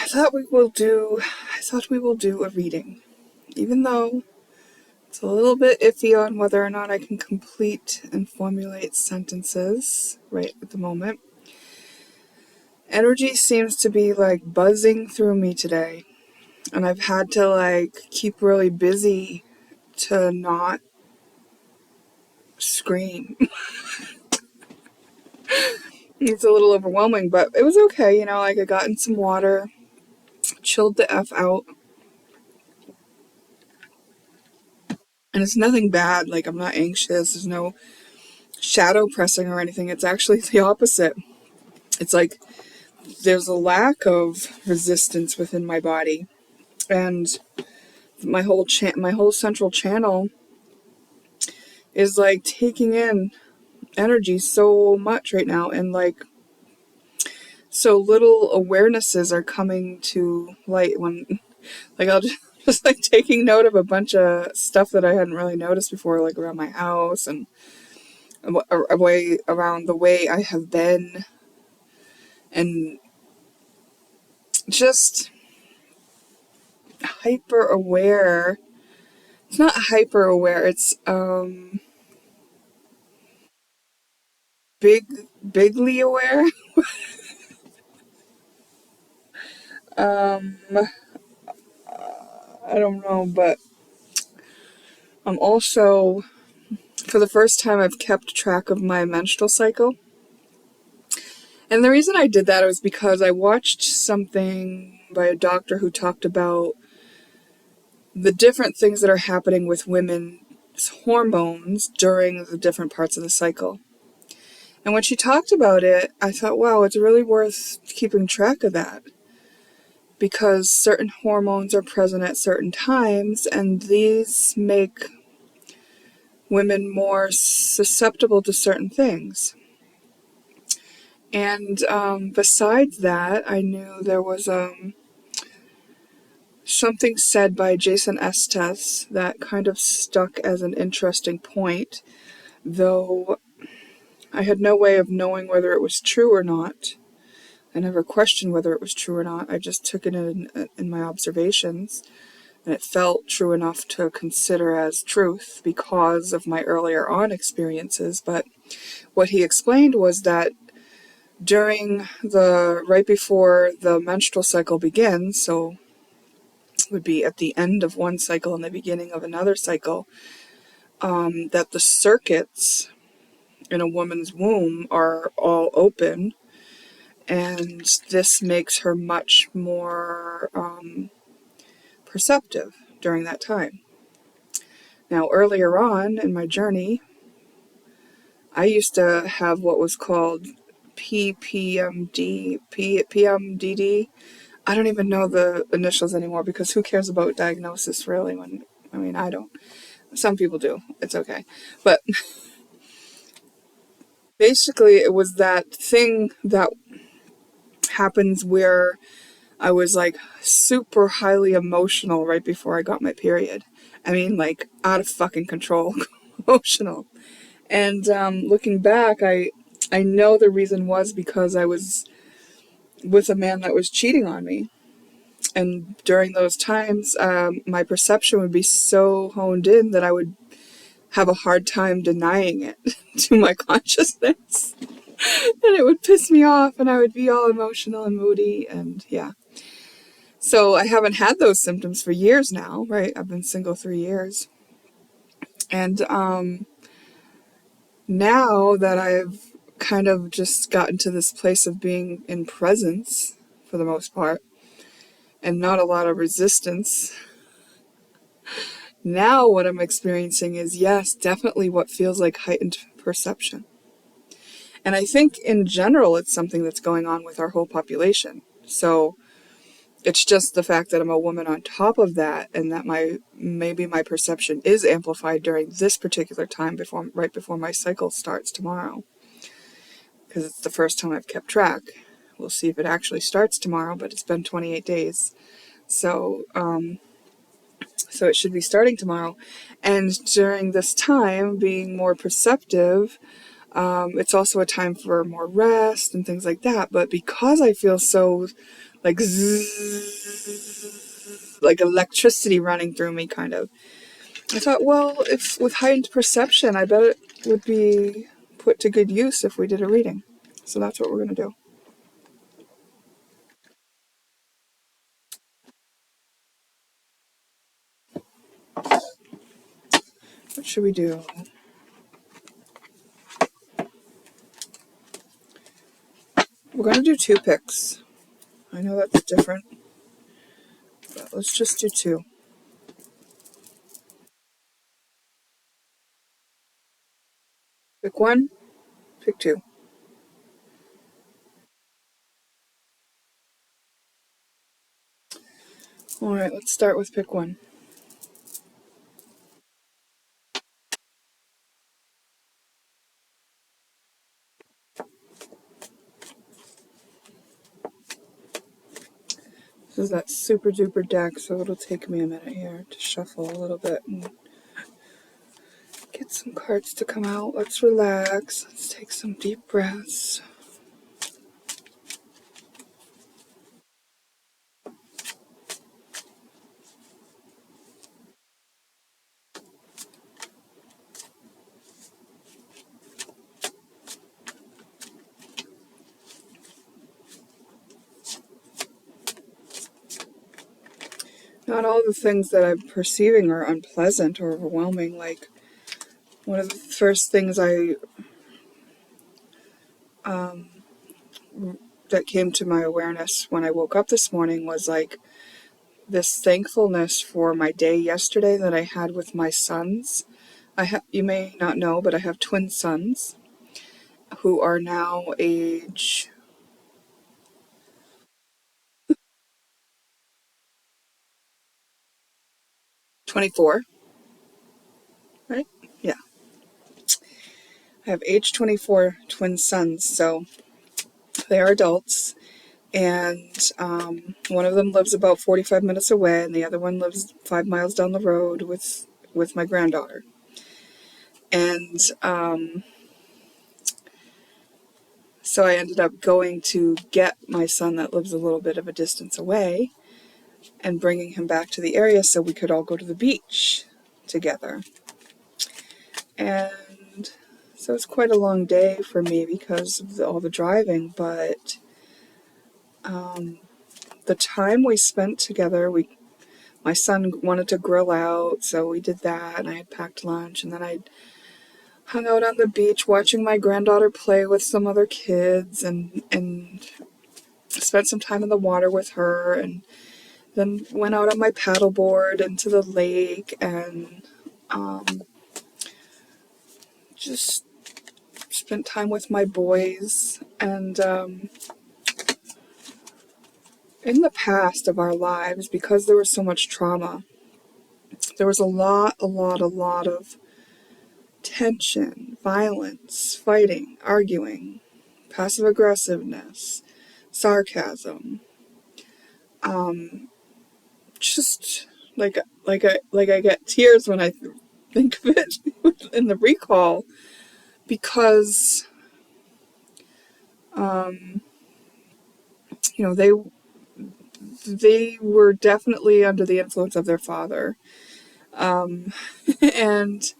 thought we will do a reading, even though it's a little bit iffy on whether or not I can complete and formulate sentences right at the moment. Energy seems to be like buzzing through me today, and I've had to like keep really busy to not scream. It's a little overwhelming, but it was okay, like I got in some water, chilled the F out, and it's nothing bad. Like, I'm not anxious, there's no shadow pressing or anything. It's actually the opposite. It's like there's a lack of resistance within my body, and my whole central channel is like taking in energy so much right now, and like so little awarenesses are coming to light when like I'll just like taking note of a bunch of stuff that I hadn't really noticed before, like around my house and around the way I have been, and just hyper aware. It's not hyper aware, it's bigly aware. I don't know, but I'm also, for the first time, I've kept track of my menstrual cycle. And the reason I did that was because I watched something by a doctor who talked about the different things that are happening with women's hormones during the different parts of the cycle. And when she talked about it, I thought, wow, it's really worth keeping track of that, because certain hormones are present at certain times, and these make women more susceptible to certain things. And besides that, I knew there was something said by Jason Estes that kind of stuck as an interesting point, though I had no way of knowing whether it was true or not. I never questioned whether it was true or not. I just took it in my observations, and it felt true enough to consider as truth because of my earlier on experiences. But what he explained was that right before the menstrual cycle begins, so it would be at the end of one cycle and the beginning of another cycle, that the circuits in a woman's womb are all open, and this makes her much more perceptive during that time. Now, earlier on in my journey, I used to have what was called PMDD. I don't even know the initials anymore, because who cares about diagnosis really I don't. Some people do. It's okay. But basically, it was that thing that happens where I was like super highly emotional right before I got my period. Like out of fucking control emotional. And looking back, I know the reason was because I was with a man that was cheating on me. And during those times, my perception would be so honed in that I would have a hard time denying it to my consciousness. And it would piss me off, and I would be all emotional and moody, and yeah. So I haven't had those symptoms for years now, right? I've been single 3 years. And now that I've kind of just gotten to this place of being in presence for the most part, and not a lot of resistance, now what I'm experiencing is, yes, definitely what feels like heightened perception. And I think in general it's something that's going on with our whole population. So it's just the fact that I'm a woman on top of that, and that maybe my perception is amplified during this particular time right before my cycle starts tomorrow. Because it's the first time I've kept track. We'll see if it actually starts tomorrow, but it's been 28 days. So it should be starting tomorrow. And during this time, being more perceptive, it's also a time for more rest and things like that. But because I feel so like zzz, like electricity running through me, kind of. I thought, well, if with heightened perception, I bet it would be put to good use if we did a reading. So that's what we're going to do. What should we do? We're going to do 2 picks. I know that's different, but let's just do 2. Pick 1, pick 2. All right, let's start with pick 1. This is that super duper deck, so it'll take me a minute here to shuffle a little bit and get some cards to come out. Let's relax. Let's take some deep breaths. Not all the things that I'm perceiving are unpleasant or overwhelming. Like, one of the first things that came to my awareness when I woke up this morning was like this thankfulness for my day yesterday that I had with my sons. You may not know, but I have twin sons who are now age 24, right? Yeah. I have age 24 twin sons, so they are adults. And one of them lives about 45 minutes away, and the other one lives 5 miles down the road with my granddaughter. And so I ended up going to get my son that lives a little bit of a distance away and bringing him back to the area so we could all go to the beach together. And so it's quite a long day for me because of all the driving, but the time we spent together, my son wanted to grill out, so we did that, and I had packed lunch, and then I hung out on the beach watching my granddaughter play with some other kids, and spent some time in the water with her, and then went out on my paddleboard into the lake, and just spent time with my boys. And in the past of our lives, because there was so much trauma, there was a lot of tension, violence, fighting, arguing, passive aggressiveness, sarcasm. Just like I get tears when I think of it in the recall, because you know, they were definitely under the influence of their father. And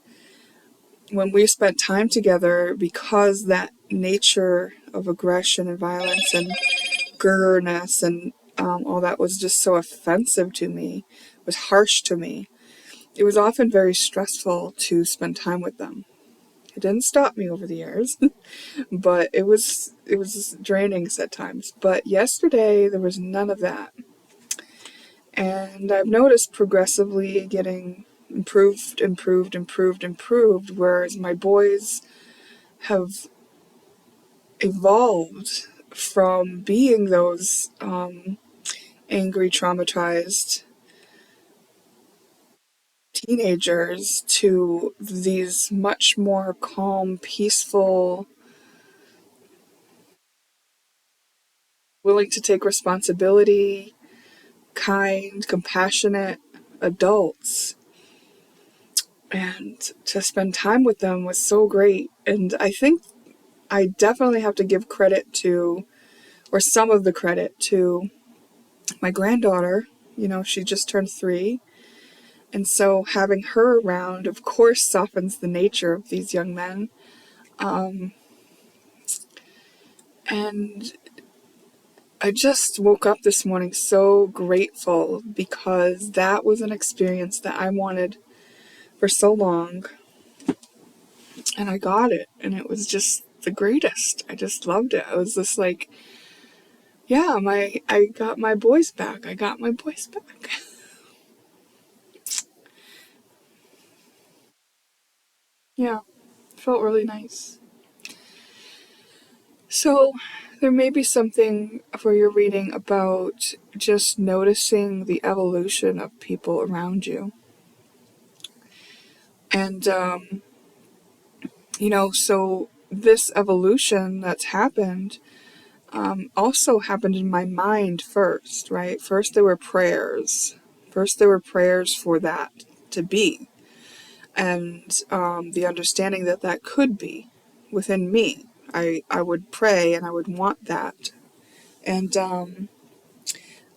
when we spent time together, because that nature of aggression and violence and gurness and all that was just so offensive to me, was harsh to me, it was often very stressful to spend time with them. It didn't stop me over the years, but it was draining at times. But yesterday there was none of that. And I've noticed progressively getting improved, whereas my boys have evolved from being those angry, traumatized teenagers to these much more calm, peaceful, willing to take responsibility, kind, compassionate adults. And to spend time with them was so great. And I think I definitely have to give credit to, or some of the credit to, my granddaughter, she just turned 3. And so having her around, of course, softens the nature of these young men. And I just woke up this morning so grateful because that was an experience that I wanted for so long. And I got it. And it was just the greatest. I just loved it. I was just like, yeah, I got my boys back. I got my boys back. Yeah, it felt really nice. So there may be something for your reading about just noticing the evolution of people around you. And, so this evolution that's happened also happened in my mind first, right? First there were prayers. First there were prayers for that to be. And the understanding that that could be within me. I would pray and I would want that. And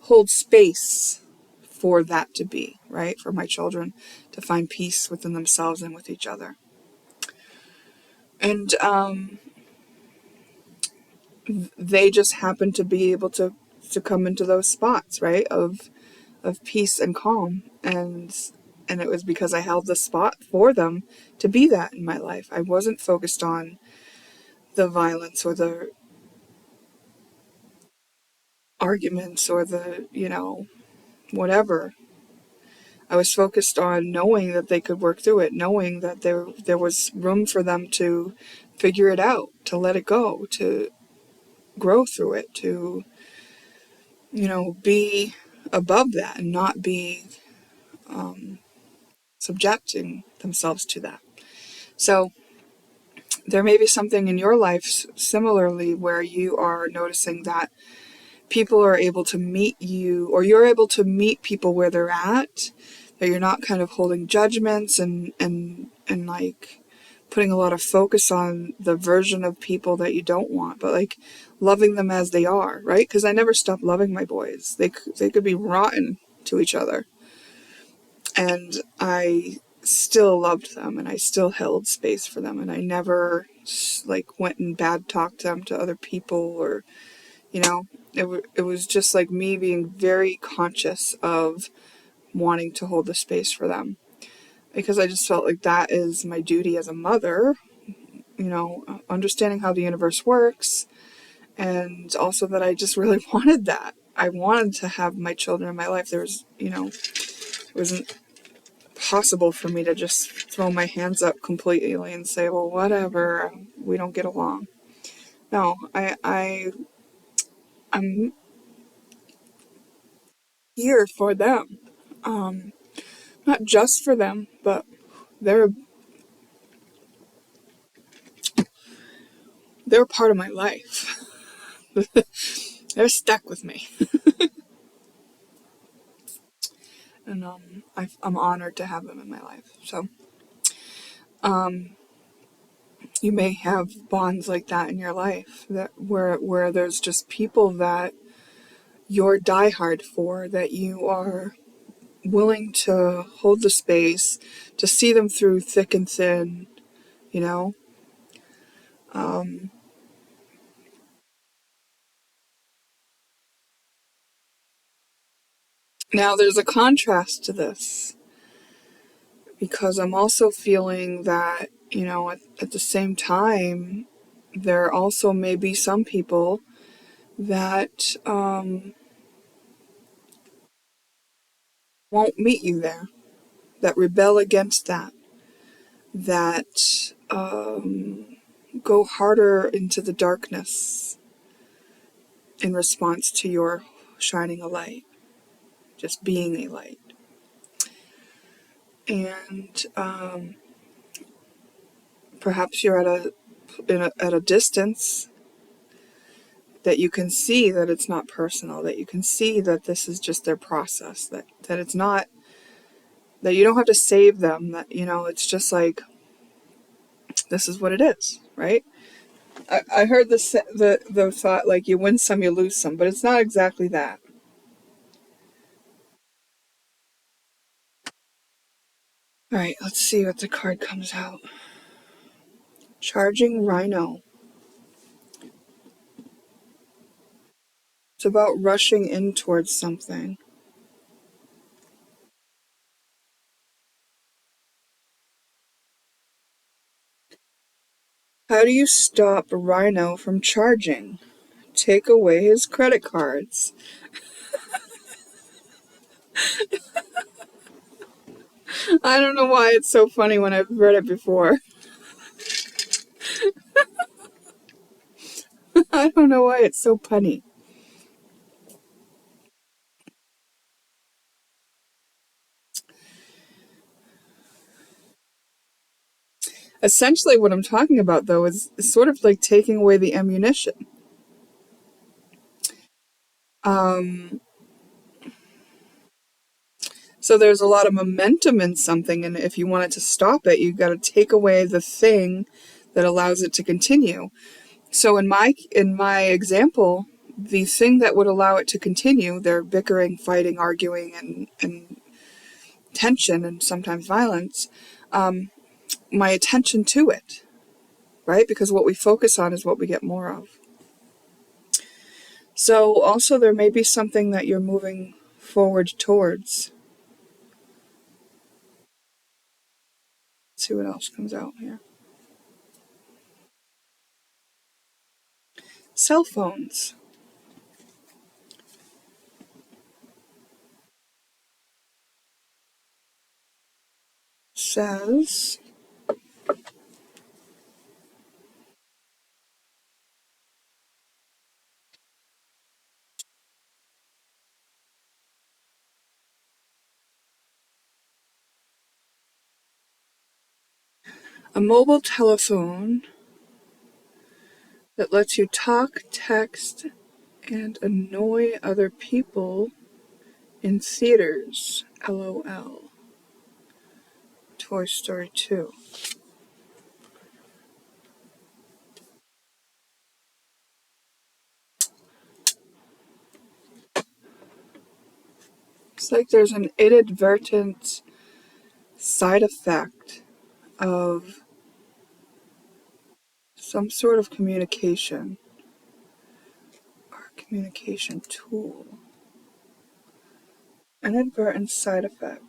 hold space for that to be, right? For my children to find peace within themselves and with each other. And they just happen to be able to come into those spots, right? Of peace and calm. And it was because I held the spot for them to be that in my life. I wasn't focused on the violence or the arguments or the, whatever. I was focused on knowing that they could work through it, knowing that there was room for them to figure it out, to let it go, to grow through it, to, be above that and not be subjecting themselves to that. So there may be something in your life similarly where you are noticing that people are able to meet you, or you're able to meet people where they're at, that you're not kind of holding judgments and like putting a lot of focus on the version of people that you don't want, but like loving them as they are, right? Because I never stopped loving my boys. They could be rotten to each other, and I still loved them, and I still held space for them, and I never like went and bad talked them to other people, or it was just like me being very conscious of wanting to hold the space for them, because I just felt like that is my duty as a mother, understanding how the universe works, and also that I just really wanted that. I wanted to have my children in my life. There was, it wasn't possible for me to just throw my hands up completely and say, well, whatever, we don't get along. No, I'm here for them. Not just for them, but they're they're part of my life. They're stuck with me, and I'm honored to have them in my life. So, you may have bonds like that in your life, that where there's just people that you're diehard for, that you are willing to hold the space, to see them through thick and thin, you know. Now there's a contrast to this, because I'm also feeling that, at the same time, there also may be some people that won't meet you there, that rebel against that, that go harder into the darkness in response to your shining a light, just being a light. And perhaps you're at a distance, that you can see that it's not personal, that you can see that this is just their process, that it's not, that you don't have to save them, that, it's just like, this is what it is, right? I heard the thought, like, you win some, you lose some, but it's not exactly that. Alright, let's see what the card comes out. Charging Rhino. It's about rushing in towards something. How do you stop Rhino from charging? Take away his credit cards. I don't know why it's so funny when I've read it before. I don't know why it's so punny. Essentially what I'm talking about, though, is sort of like taking away the ammunition. So there's a lot of momentum in something, and if you wanted to stop it, you've got to take away the thing that allows it to continue. So in my example, the thing that would allow it to continue, they're bickering, fighting, arguing, and tension, and sometimes violence, my attention to it, right? Because what we focus on is what we get more of. So also there may be something that you're moving forward towards. Let's see what else comes out here. Cell phones. Says a mobile telephone that lets you talk, text, and annoy other people in theaters. LOL. Toy Story 2. It's like there's an inadvertent side effect of some sort of communication or communication tool. Inadvertent side effect.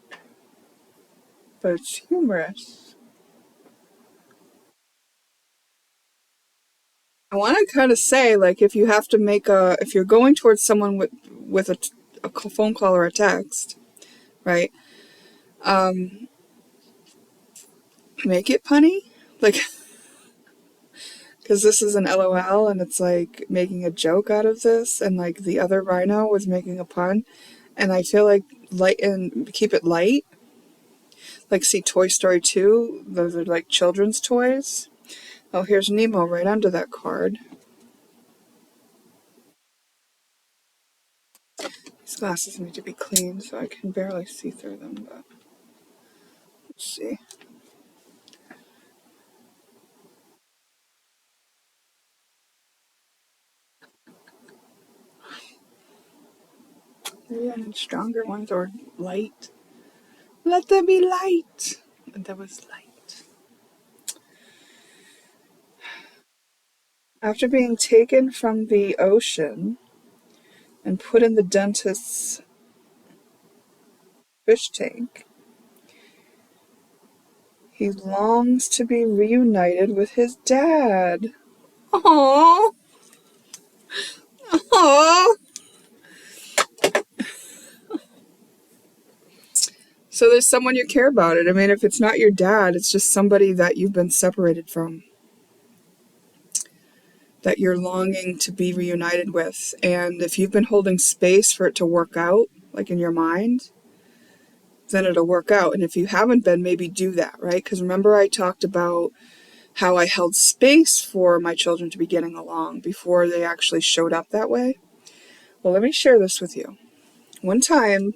But it's humorous. I want to kind of say, like, if you have to if you're going towards someone with a phone call or a text, right? Make it punny, like, because this is an LOL and it's like making a joke out of this, and like the other rhino was making a pun, and I feel like keep it light. Like, see Toy Story 2, those are like children's toys. Oh, here's Nemo right under that card. These glasses need to be cleaned, so I can barely see through them, but let's see. Maybe I need stronger ones or light. Let there be light. And there was light. After being taken from the ocean and put in the dentist's fish tank, he longs to be reunited with his dad. Aww. Aww. So there's someone you care about it. I mean, if it's not your dad, it's just somebody that you've been separated from, that you're longing to be reunited with. And if you've been holding space for it to work out, like in your mind, then it'll work out. And if you haven't been, maybe do that, right? Because remember I talked about how I held space for my children to be getting along before they actually showed up that way? Well, let me share this with you. One time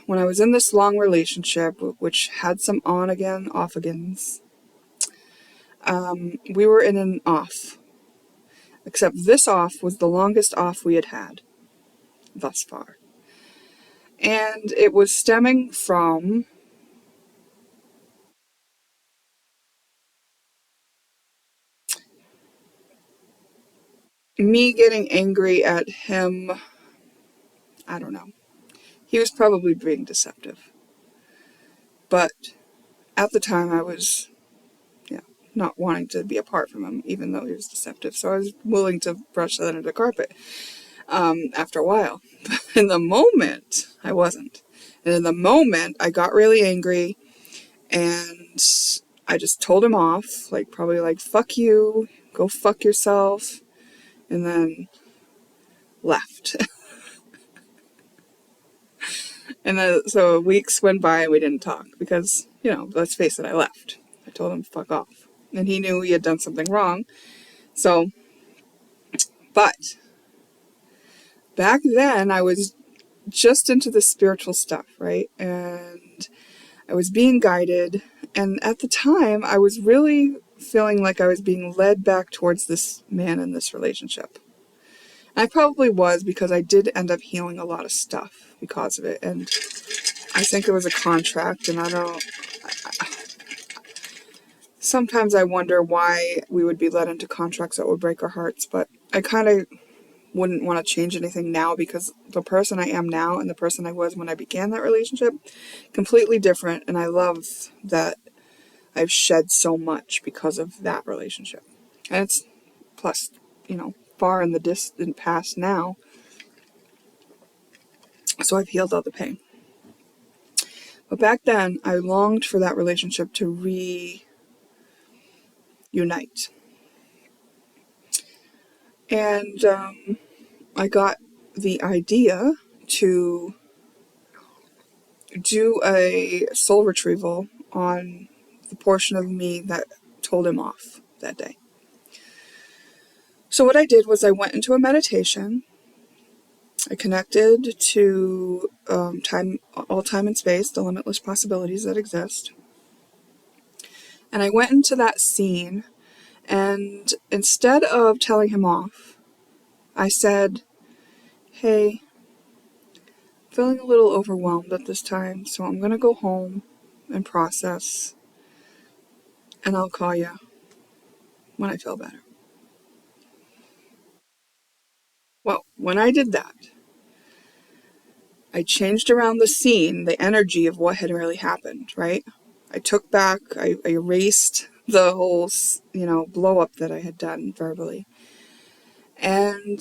when I was in this long relationship, which had some on again, off agains, we were in an off. Except this off was the longest off we had had thus far. And it was stemming from me getting angry at him. I don't know. He was probably being deceptive. But at the time, I was, yeah, not wanting to be apart from him, even though he was deceptive. So I was willing to brush that under the carpet after a while. But in the moment, I wasn't. And in the moment, I got really angry and I just told him off, like, probably like, fuck you, go fuck yourself, and then left. And then, so weeks went by and we didn't talk because, let's face it, I left. I told him fuck off. And he knew he had done something wrong. So, but back then I was just into the spiritual stuff, right? And I was being guided. And at the time, I was really feeling like I was being led back towards this man in this relationship. And I probably was, because I did end up healing a lot of stuff because of it. And I think it was a contract, and sometimes I wonder why we would be led into contracts that would break our hearts, but I kind of wouldn't want to change anything now, because the person I am now and the person I was when I began that relationship, completely different, and I love that I've shed so much because of that relationship. And it's, plus, far in the distant past now, so I've healed all the pain. But back then, I longed for that relationship to reunite. And I got the idea to do a soul retrieval on the portion of me that told him off that day. So what I did was I went into a meditation. I connected to time, all time and space, the limitless possibilities that exist. And I went into that scene, and instead of telling him off, I said, hey, feeling a little overwhelmed at this time, so I'm going to go home and process, and I'll call you when I feel better. Well, when I did that, I changed around the scene, the energy of what had really happened, right? I took back, I erased the whole, blow up that I had done verbally. And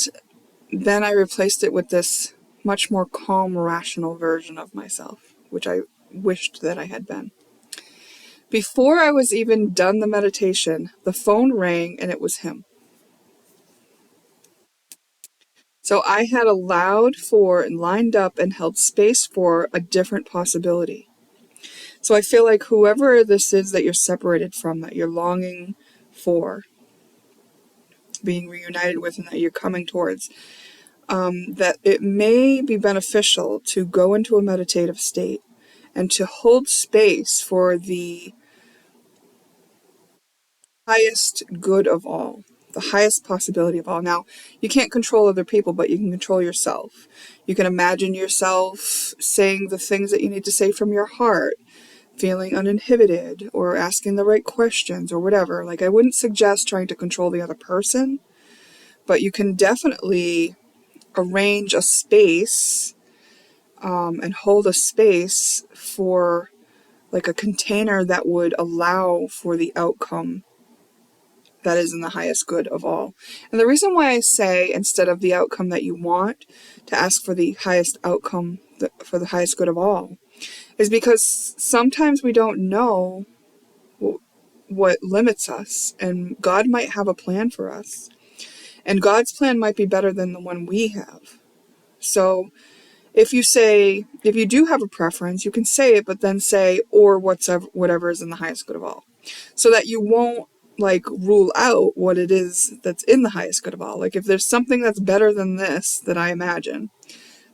then I replaced it with this much more calm, rational version of myself, which I wished that I had been. Before I was even done the meditation, the phone rang and it was him. So I had allowed for and lined up and held space for a different possibility. So I feel like whoever this is that you're separated from, that you're longing for, being reunited with, and that you're coming towards, that it may be beneficial to go into a meditative state and to hold space for the highest good of all, the highest possibility of all. Now, you can't control other people, but you can control yourself. You can imagine yourself saying the things that you need to say from your heart, feeling uninhibited, or asking the right questions, or whatever. Like, I wouldn't suggest trying to control the other person, but you can definitely arrange a space and hold a space for, like, a container that would allow for the outcome that is in the highest good of all. And the reason why I say, instead of the outcome that you want, to ask for the highest outcome, for the highest good of all, is because sometimes we don't know what limits us, and God might have a plan for us, and God's plan might be better than the one we have. So if you do have a preference, you can say it, but then say, or whatever is in the highest good of all, so that you won't, like, rule out what it is that's in the highest good of all. Like, if there's something that's better than this that I imagine,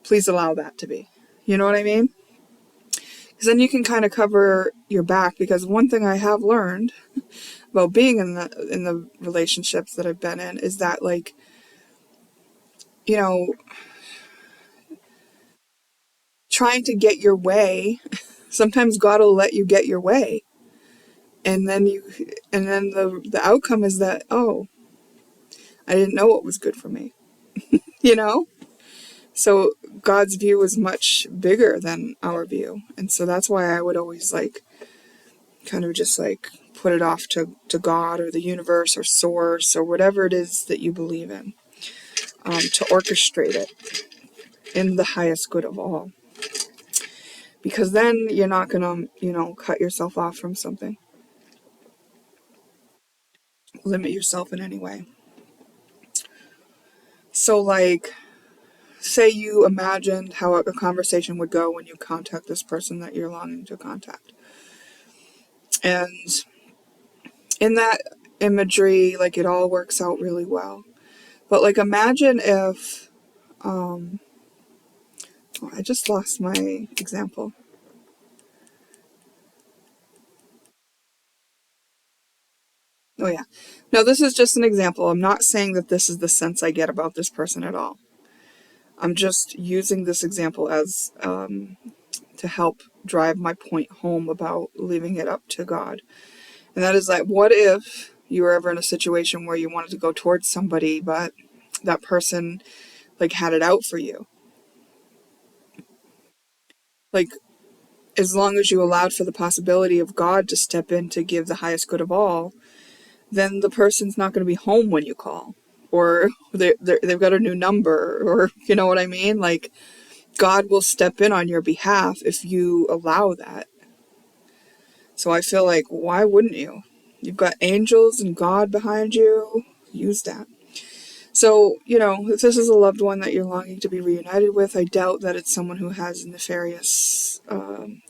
please allow that to be. You know what I mean? Because then you can kind of cover your back, because one thing I have learned about being in the relationships that I've been in is that, like, trying to get your way, sometimes God will let you get your way. And then the outcome is that, oh, I didn't know what was good for me, you know? So God's view is much bigger than our view. And so that's why I would always like kind of just like put it off to God or the universe or source or whatever it is that you believe in, to orchestrate it in the highest good of all. Because then you're not going to, cut yourself off from something, limit yourself in any way. So like, say you imagined how a conversation would go when you contact this person that you're longing to contact. And in that imagery, like it all works out really well. But like imagine if, I just lost my example. Oh yeah. No, this is just an example. I'm not saying that this is the sense I get about this person at all. I'm just using this example as to help drive my point home about leaving it up to God. And that is like, what if you were ever in a situation where you wanted to go towards somebody, but that person like had it out for you? Like, as long as you allowed for the possibility of God to step in to give the highest good of all, then the person's not going to be home when you call, or they've got a new number, or you know what I mean? Like, God will step in on your behalf if you allow that. So I feel like, why wouldn't you? You've got angels and God behind you. Use that. So, if this is a loved one that you're longing to be reunited with, I doubt that it's someone who has a nefarious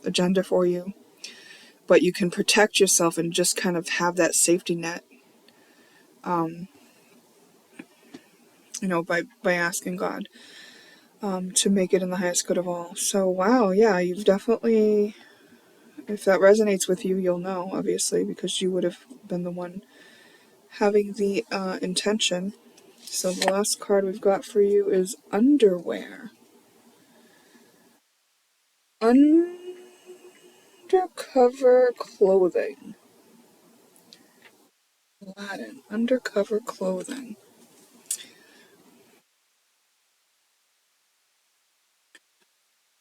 agenda for you. But you can protect yourself and just kind of have that safety net, by asking God to make it in the highest good of all. So, wow, yeah, you've definitely, if that resonates with you, you'll know, obviously, because you would have been the one having the intention. So the last card we've got for you is underwear. Undercover clothing. Aladdin. Undercover clothing.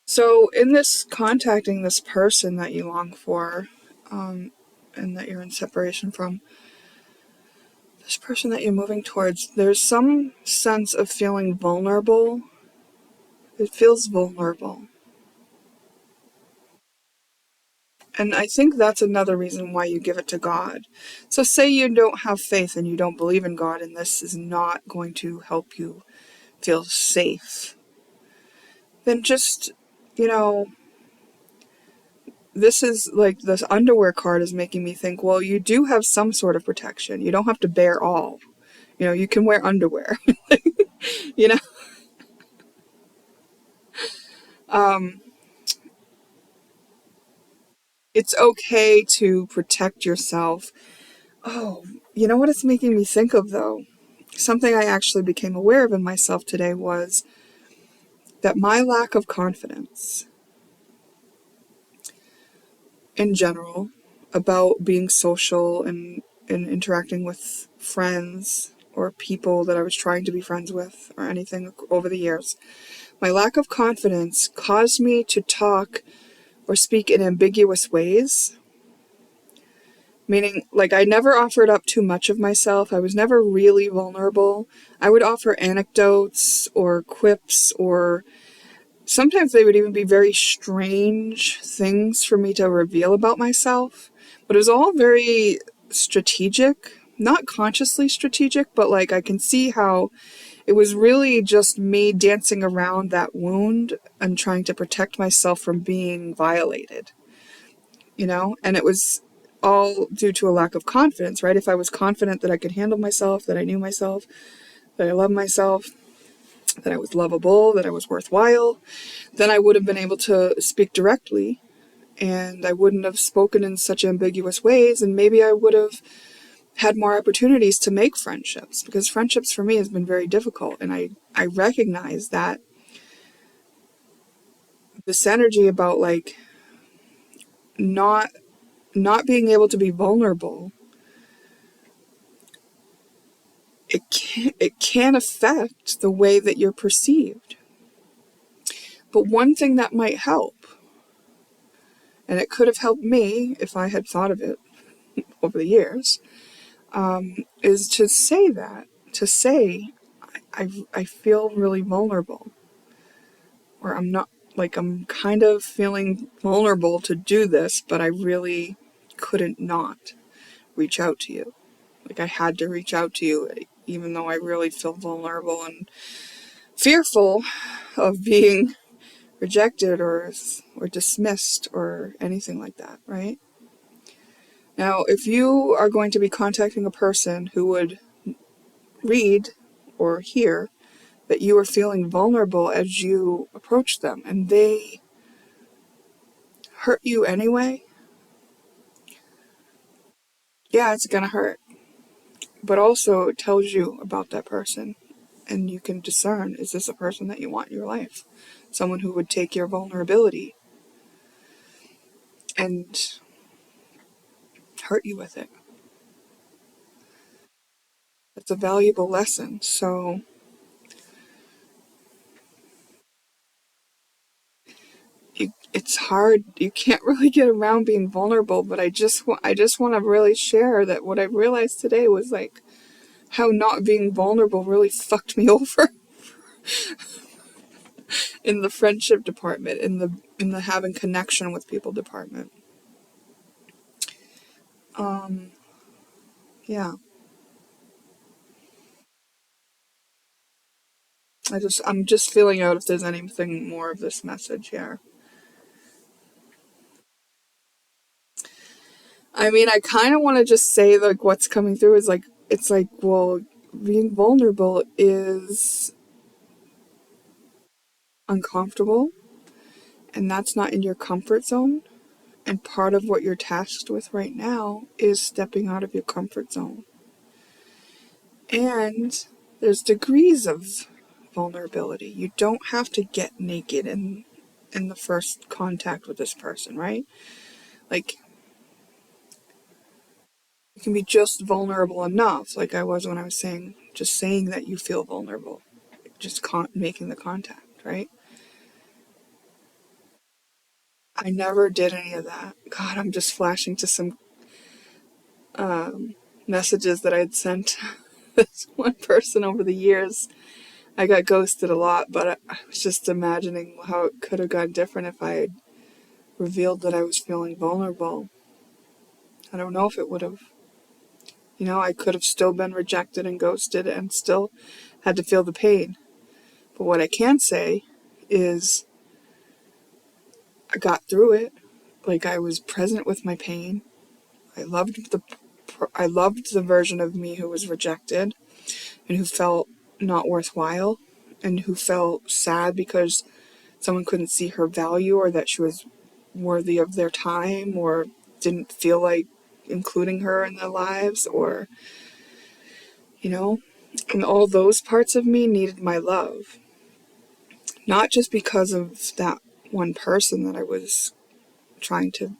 So in this contacting this person that you long for, and that you're in separation from, this person that you're moving towards, there's some sense of feeling vulnerable. It feels vulnerable. And I think that's another reason why you give it to God. So say you don't have faith and you don't believe in God, and this is not going to help you feel safe. Then just, you know, this is like, this underwear card is making me think, well, you do have some sort of protection. You don't have to bear all. You can wear underwear. you know? It's okay to protect yourself. Oh, you know what it's making me think of, though? Something I actually became aware of in myself today was that my lack of confidence in general about being social and interacting with friends or people that I was trying to be friends with or anything over the years, my lack of confidence caused me to talk or speak in ambiguous ways. Meaning, like, I never offered up too much of myself. I was never really vulnerable. I would offer anecdotes or quips, or sometimes they would even be very strange things for me to reveal about myself. But it was all very strategic, not consciously strategic, but like I can see how it was really just me dancing around that wound and trying to protect myself from being violated, and it was all due to a lack of confidence, right? If I was confident that I could handle myself, that I knew myself, that I loved myself, that I was lovable, that I was worthwhile, then I would have been able to speak directly, and I wouldn't have spoken in such ambiguous ways, and maybe I would have had more opportunities to make friendships, because friendships for me has been very difficult, and I recognize that this energy about like not being able to be vulnerable, it can affect the way that you're perceived. But one thing that might help, and it could have helped me if I had thought of it over the years, is to say that, to say, I feel really vulnerable, or I'm not, like, I'm kind of feeling vulnerable to do this, but I really couldn't not reach out to you. Like, I had to reach out to you, even though I really feel vulnerable and fearful of being rejected or dismissed or anything like that, right? Now, if you are going to be contacting a person who would read or hear that you are feeling vulnerable as you approach them and they hurt you anyway, yeah, it's gonna hurt. But also it tells you about that person, and you can discern, is this a person that you want in your life? Someone who would take your vulnerability and hurt you with it. It's a valuable lesson. So it's hard. You can't really get around being vulnerable, but I just want to really share that what I realized today was like how not being vulnerable really fucked me over in the friendship department, in the having connection with people department. Yeah. I'm just feeling out if there's anything more of this message here. I mean, I kind of want to just say like what's coming through is like, it's like, well, being vulnerable is uncomfortable, and that's not in your comfort zone. And part of what you're tasked with right now is stepping out of your comfort zone. And there's degrees of vulnerability. You don't have to get naked in the first contact with this person, right? Like, you can be just vulnerable enough, like I was when I was saying, just saying that you feel vulnerable, just making the contact, right? I never did any of that. God, I'm just flashing to some messages that I'd sent this one person over the years. I got ghosted a lot, but I was just imagining how it could have gone different if I had revealed that I was feeling vulnerable. I don't know if it would have. You know, I could have still been rejected and ghosted and still had to feel the pain. But what I can say is I got through it. Like, I was present with my pain. I loved the version of me who was rejected and who felt not worthwhile and who felt sad because someone couldn't see her value or that she was worthy of their time or didn't feel like including her in their lives, or, you know, and all those parts of me needed my love. Not just because of that one person that I was trying to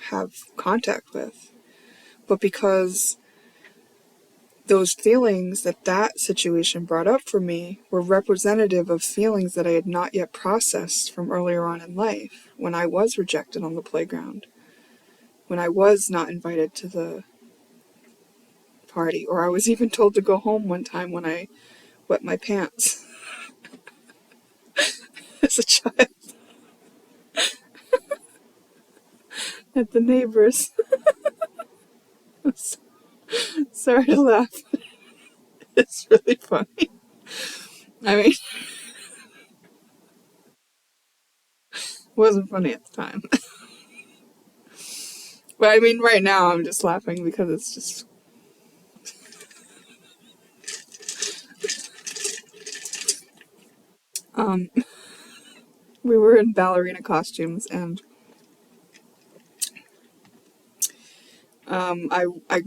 have contact with, but because those feelings that situation brought up for me were representative of feelings that I had not yet processed from earlier on in life, when I was rejected on the playground, when I was not invited to the party, or I was even told to go home one time when I wet my pants as a child at the neighbors. Sorry to laugh. It's really funny. I mean, it wasn't funny at the time. But I mean, right now I'm just laughing because it's just... we were in ballerina costumes, and I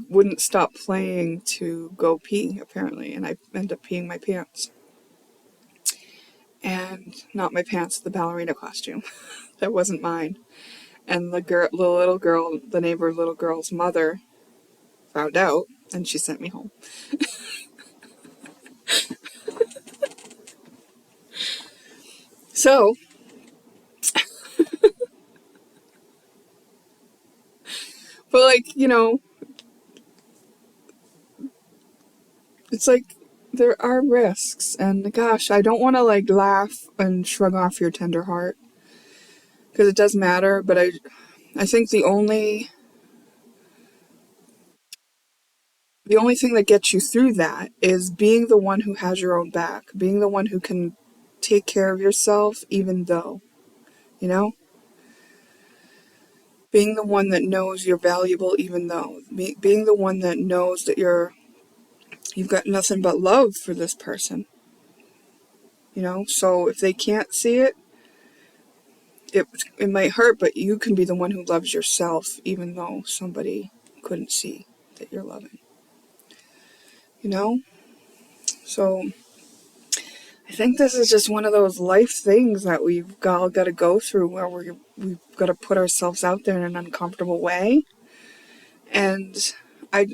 wouldn't stop playing to go pee, apparently, and I ended up peeing my pants. and not my pants, the ballerina costume. That wasn't mine. And the little girl, the neighbor little girl's mother found out, and she sent me home. So, but like, it's like there are risks, and gosh, I don't want to like laugh and shrug off your tender heart, because it does matter, but I think the only thing that gets you through that is being the one who has your own back, being the one who can take care of yourself, even though, you know, being the one that knows you're valuable, even though, being the one that knows that you've got nothing but love for this person, so if they can't see it, it might hurt, but you can be the one who loves yourself, even though somebody couldn't see that you're loving, so I think this is just one of those life things that we've all got to go through, where we've got to put ourselves out there in an uncomfortable way. And I,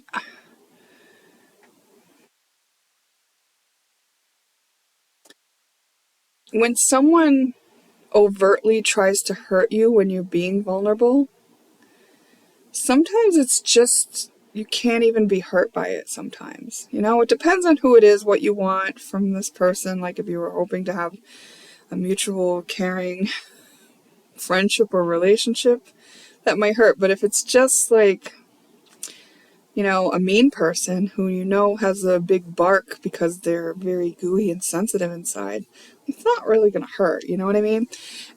when someone overtly tries to hurt you when you're being vulnerable, sometimes it's just, you can't even be hurt by it sometimes. It depends on who it is, what you want from this person. Like if you were hoping to have a mutual caring friendship or relationship, that might hurt. But if it's just like, a mean person who has a big bark because they're very gooey and sensitive inside, it's not really going to hurt, you know what I mean?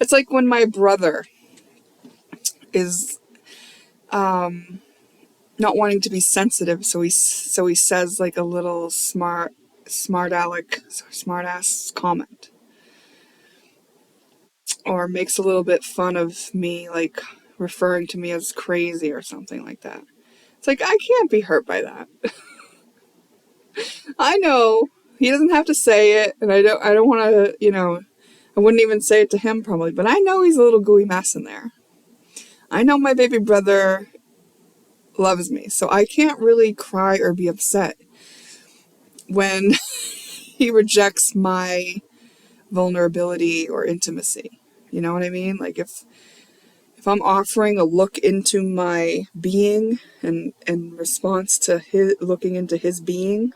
It's like when my brother is not wanting to be sensitive, so he says like a little smart ass comment, or makes a little bit fun of me, like referring to me as crazy or something like that. It's like, I can't be hurt by that. I know he doesn't have to say it, and I don't want to, I wouldn't even say it to him probably, but I know he's a little gooey mess in there. I know my baby brother loves me, so I can't really cry or be upset when he rejects my vulnerability or intimacy. You know what I mean? Like if I'm offering a look into my being, and in response to his looking into his being,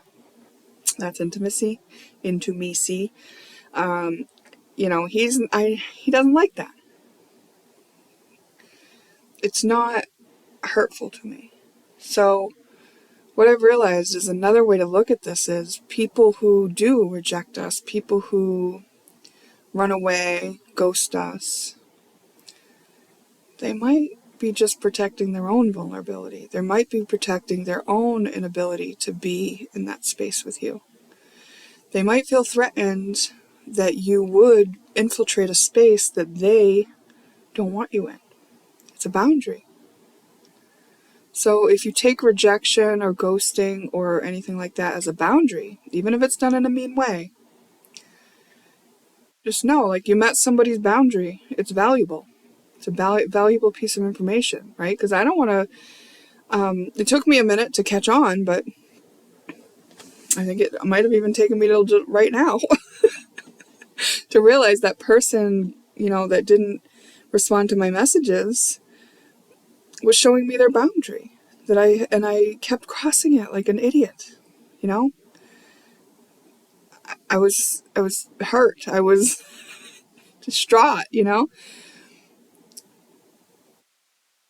that's intimacy, into me see. He doesn't like that. It's not hurtful to me. So what I've realized is another way to look at this is people who do reject us, people who run away, ghost us, they might be just protecting their own vulnerability. They might be protecting their own inability to be in that space with you. They might feel threatened that you would infiltrate a space that they don't want you in. It's a boundary. So if you take rejection or ghosting or anything like that as a boundary, even if it's done in a mean way, just know, like, you met somebody's boundary. It's valuable. It's a valuable piece of information, right? Because I don't want to, it took me a minute to catch on, but I think it might have even taken me till right now to realize that person, that didn't respond to my messages was showing me their boundary. I kept crossing it like an idiot, I was hurt. I was distraught,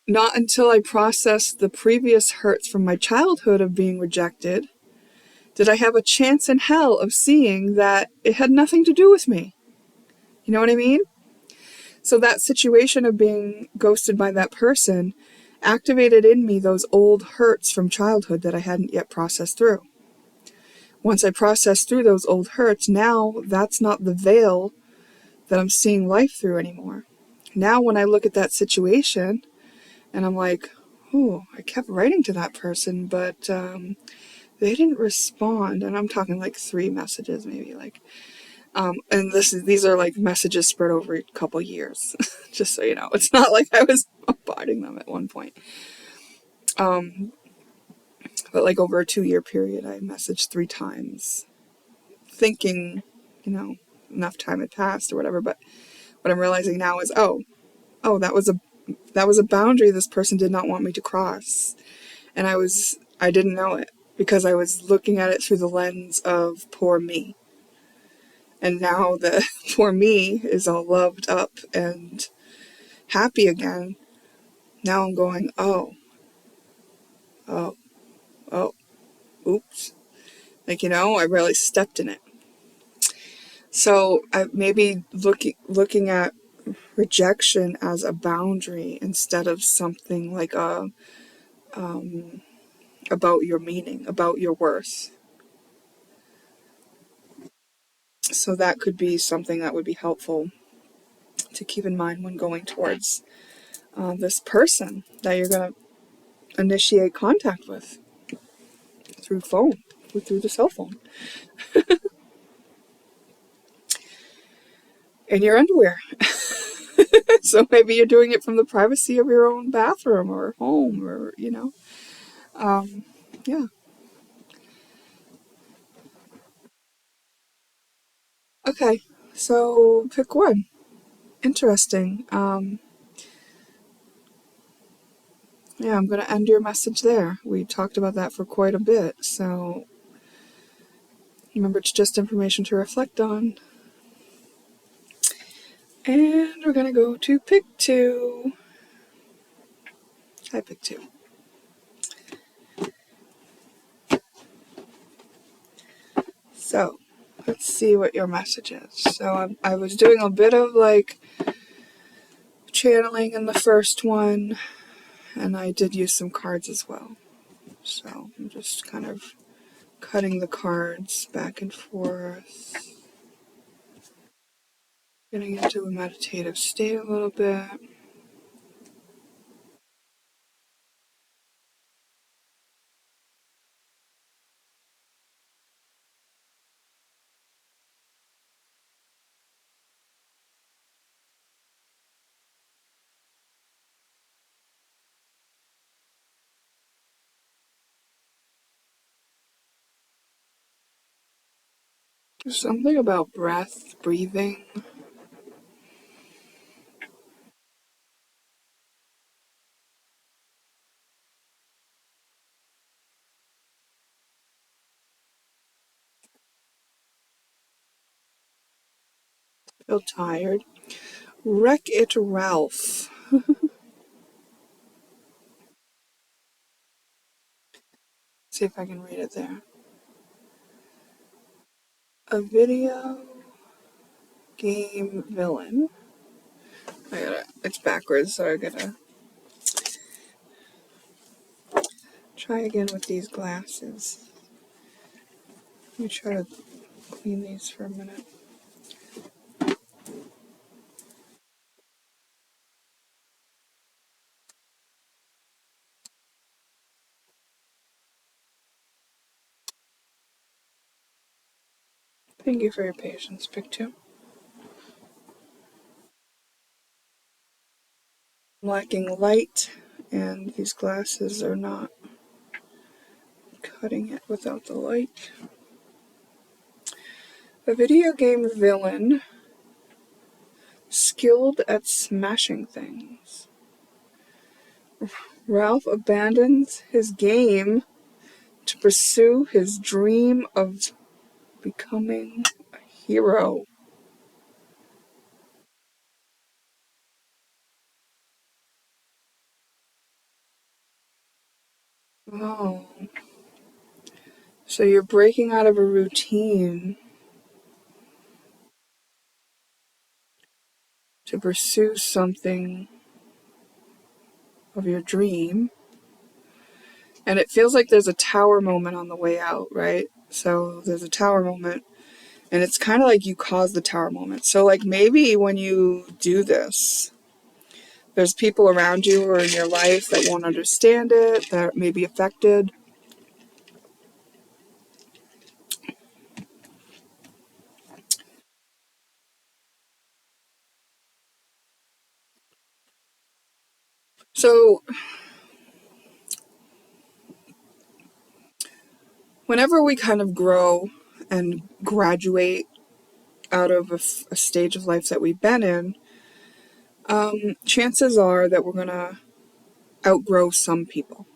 Not until I processed the previous hurts from my childhood of being rejected did I have a chance in hell of seeing that it had nothing to do with me. You know what I mean? So that situation of being ghosted by that person activated in me those old hurts from childhood that I hadn't yet processed through. Once I processed through those old hurts, now that's not the veil that I'm seeing life through anymore. Now when I look at that situation and I'm like, oh, I kept writing to that person, but they didn't respond. And I'm talking like 3 messages maybe. Like, And these are like messages spread over a couple years, just so you know. It's not like I was bombarding them at one point. But like over a 2-year period, I messaged 3 times, thinking, enough time had passed or whatever. But what I'm realizing now is, oh, that was a boundary this person did not want me to cross, and I didn't know it because I was looking at it through the lens of poor me. And now the poor me is all loved up and happy again. Now I'm going, oh, oops. Like, I really stepped in it. So I maybe looking at rejection as a boundary instead of something like about your meaning, about your worth. So that could be something that would be helpful to keep in mind when going towards this person that you're going to initiate contact with through the cell phone. In your underwear. So maybe you're doing it from the privacy of your own bathroom or home or, yeah. Okay, so pick one. Interesting. Yeah, I'm going to end your message there. We talked about that for quite a bit, so remember, it's just information to reflect on. And we're going to go to pick 2. Hi, pick 2. So, let's see what your message is. So I was doing a bit of like channeling in the first one, and I did use some cards as well. So I'm just kind of cutting the cards back and forth, getting into a meditative state a little bit. There's something about breath, breathing. Feel tired. Wreck-It Ralph. See if I can read it there. A video game villain. It's backwards, so I gotta try again with these glasses. Let me try to clean these for a minute. Thank you for your patience, pick 2. I'm lacking light, and these glasses are not cutting it without the light. A video game villain, skilled at smashing things. Ralph abandons his game to pursue his dream of becoming a hero. Oh, so you're breaking out of a routine to pursue something of your dream. And it feels like there's a tower moment on the way out, right? So there's a tower moment, and it's kind of like you caused the tower moment. So like maybe when you do this, there's people around you or in your life that won't understand it, that may be affected. So whenever we kind of grow and graduate out of a stage of life that we've been in, chances are that we're going to outgrow some people,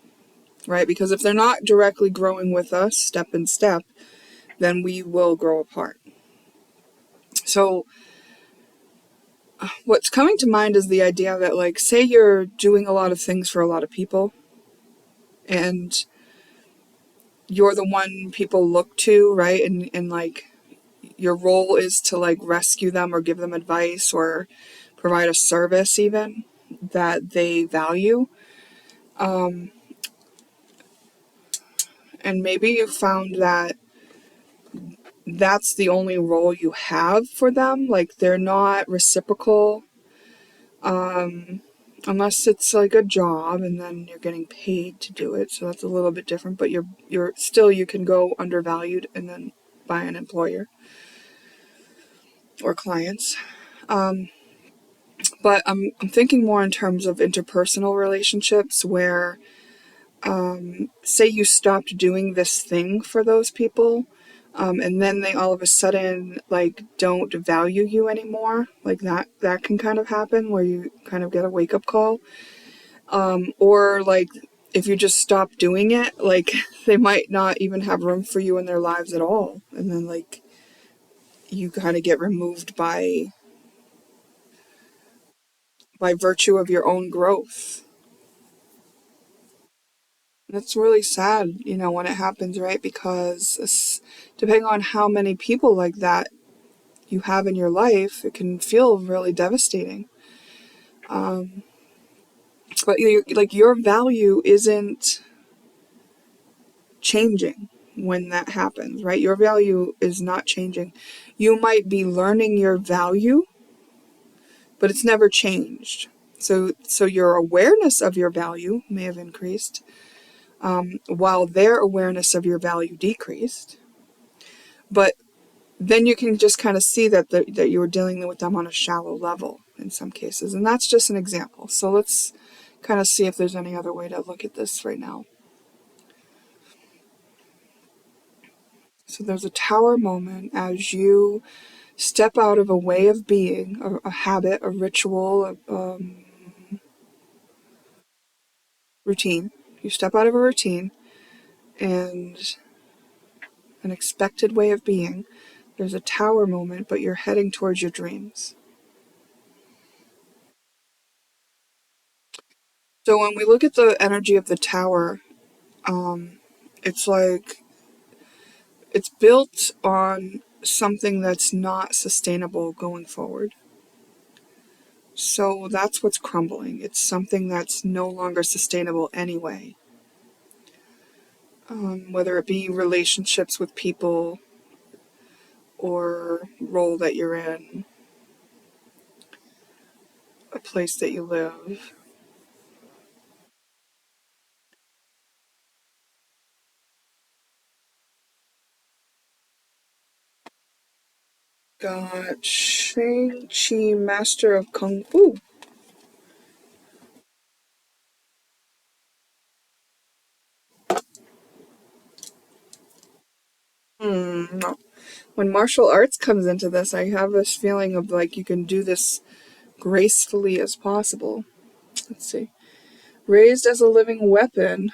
right? Because if they're not directly growing with us step in step, then we will grow apart. So what's coming to mind is the idea that, like, say you're doing a lot of things for a lot of people and you're the one people look to, right? And like your role is to like rescue them or give them advice or provide a service even that they value. And maybe you found that that's the only role you have for them. Like they're not reciprocal, unless it's like a job and then you're getting paid to do it. So that's a little bit different, but you're still, you can go undervalued and then by an employer or clients. But I'm thinking more in terms of interpersonal relationships where, say you stopped doing this thing for those people, and then they all of a sudden like don't value you anymore. Like that can kind of happen where you kind of get a wake up call. Or like if you just stop doing it, like they might not even have room for you in their lives at all. And then like you kind of get removed by virtue of your own growth. That's really sad, when it happens, right? Because depending on how many people like that you have in your life, it can feel really devastating. But your value isn't changing when that happens, right? Your value is not changing. You might be learning your value, but it's never changed. So your awareness of your value may have increased, while their awareness of your value decreased. But then you can just kind of see that you were dealing with them on a shallow level in some cases. And that's just an example. So let's kind of see if there's any other way to look at this right now. So there's a tower moment as you step out of a way of being, a habit, a ritual, a routine. You step out of a routine and an expected way of being. There's a tower moment, but you're heading towards your dreams. So when we look at the energy of the tower, it's like it's built on something that's not sustainable going forward. So that's what's crumbling. It's something that's no longer sustainable anyway. Whether it be relationships with people or role that you're in, a place that you live. Got Shang-Chi, Master of Kung Fu. No. When martial arts comes into this, I have this feeling of like you can do this gracefully as possible. Let's see. Raised as a living weapon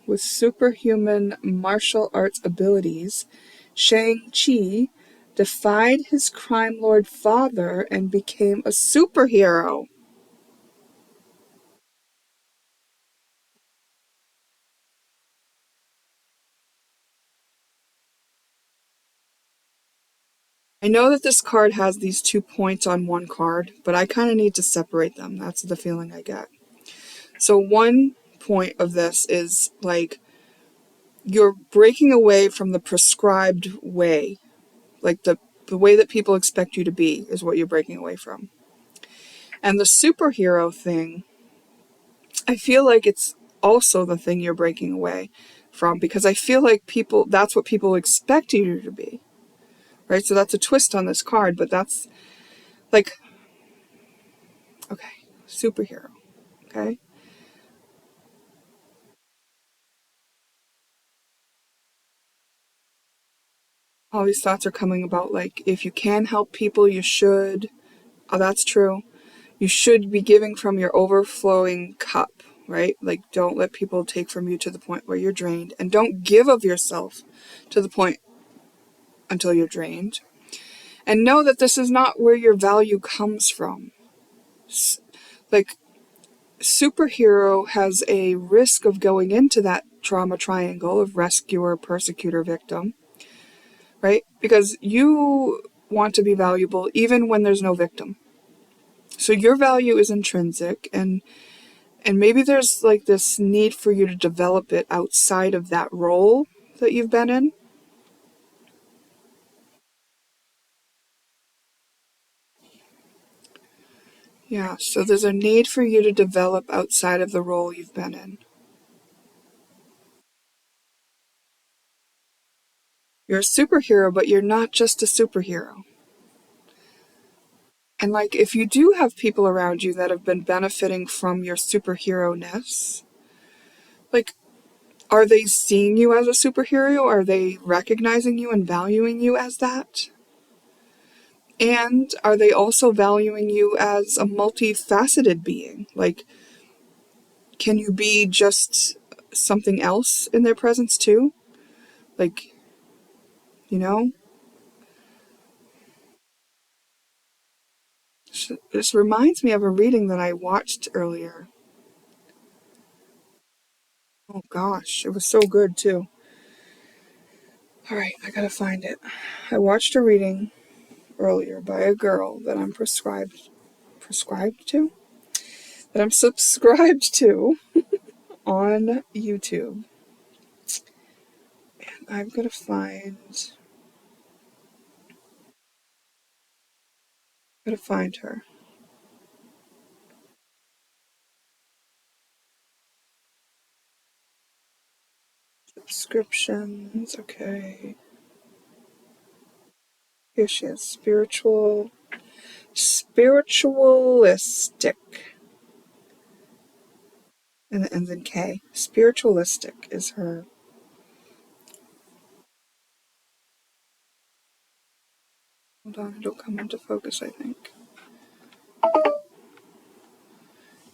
with superhuman martial arts abilities, Shang-Chi defied his crime lord father and became a superhero. I know that this card has these 2 points on one card, but I kind of need to separate them. That's the feeling I get. So one point of this is like you're breaking away from the prescribed way, like the way that people expect you to be is what you're breaking away from. And the superhero thing, I feel like it's also the thing you're breaking away from because I feel like that's what people expect you to be, right? So that's a twist on this card, but that's like, okay, superhero, okay? all these thoughts are coming about, like, if you can help people, you should. Oh, that's true. You should be giving from your overflowing cup, right? Like, don't let people take from you to the point where you're drained, and don't give of yourself to the point until you're drained. And know that this is not where your value comes from. Like, superhero has a risk of going into that trauma triangle of rescuer, persecutor, victim, right? Because you want to be valuable even when there's no victim. So your value is intrinsic, and maybe there's like this need for you to develop it outside of that role that you've been in. Yeah, so there's a need for you to develop outside of the role you've been in. You're a superhero, but you're not just a superhero. And like, if you do have people around you that have been benefiting from your superhero-ness, like, are they seeing you as a superhero? Are they recognizing you and valuing you as that? And are they also valuing you as a multifaceted being? Like, can you be just something else in their presence too? Like, you know? This reminds me of a reading that I watched earlier. Oh gosh, it was so good too. All right, I gotta find it. I watched a reading earlier by a girl that I'm that I'm subscribed to on YouTube. And I'm gonna find her. Subscriptions, okay. Here she is. Spiritualistic. And it ends in K. Spiritualistic is her. Hold on, it'll come into focus, I think.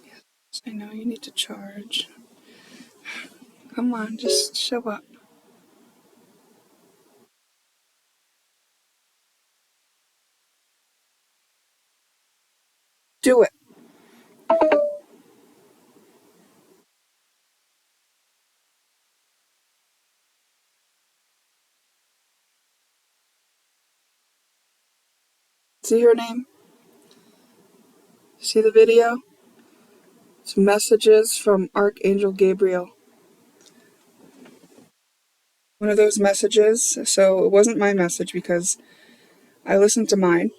Yes, I know you need to charge. Come on, just show up. Do it. See her name? See the video? It's messages from Archangel Gabriel. One of those messages, so it wasn't my message because I listened to mine,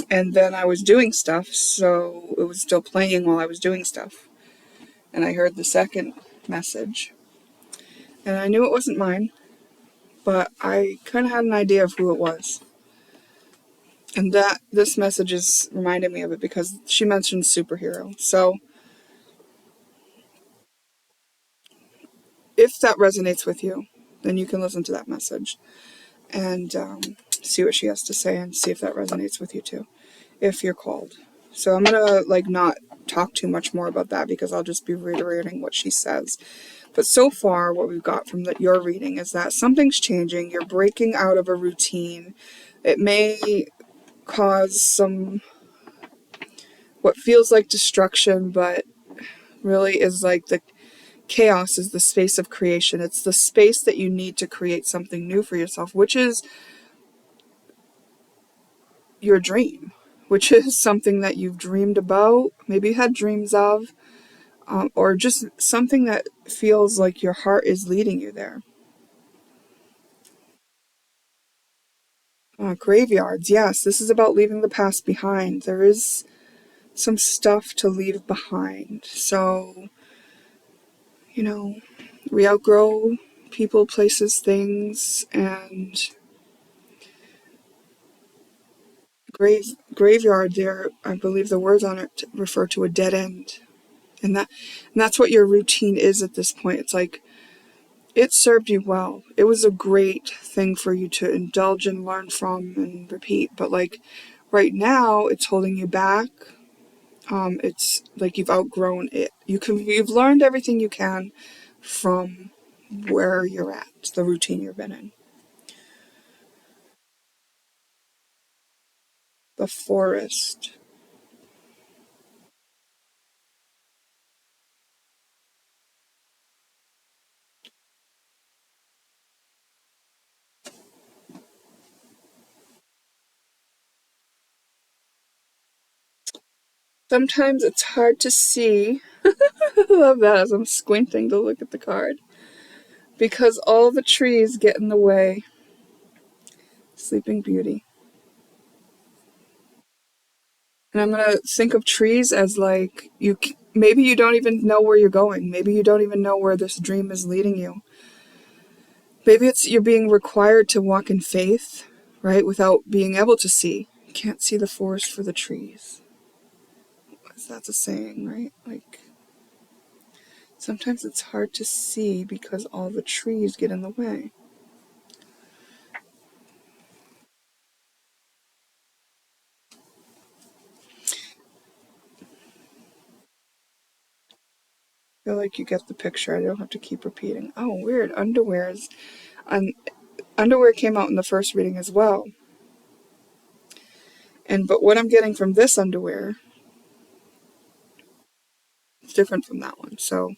and then I was doing stuff, so it was still playing while I was doing stuff. And I heard the second message, and I knew it wasn't mine, but I kind of had an idea of who it was. And that this message is reminding me of it because she mentioned superhero. So if that resonates with you, then you can listen to that message and see what she has to say and see if that resonates with you too, if you're called. So I'm gonna not talk too much more about that because I'll just be reiterating what she says. But so far, what we've got from your reading is that something's changing. You're breaking out of a routine. It may cause some what feels like destruction, but really is like the chaos is the space of creation. It's the space that you need to create something new for yourself, which is your dream, which is something that you've dreamed about, maybe had dreams of, or just something that feels like your heart is leading you there. Graveyards, yes, this is about leaving the past behind. There is some stuff to leave behind. So, we outgrow people, places, things, and graveyard there, I believe the words on it refer to a dead end. And that's what your routine is at this point. It's like it served you well. It was a great thing for you to indulge and learn from and repeat. But like right now, it's holding you back. It's like you've outgrown it. You've learned everything you can from where you're at, the routine you've been in. The forest. Sometimes it's hard to see. I love that as I'm squinting to look at the card. Because all the trees get in the way. Sleeping Beauty. And I'm gonna think of trees as like maybe you don't even know where you're going. Maybe you don't even know where this dream is leading you. Maybe it's you're being required to walk in faith, right, without being able to see. You can't see the forest for the trees. That's a saying, right? Like sometimes it's hard to see because all the trees get in the way. I feel like you get the picture. I don't have to keep repeating. Oh, weird. Underwear came out in the first reading as well. But what I'm getting from this underwear is different from that one. So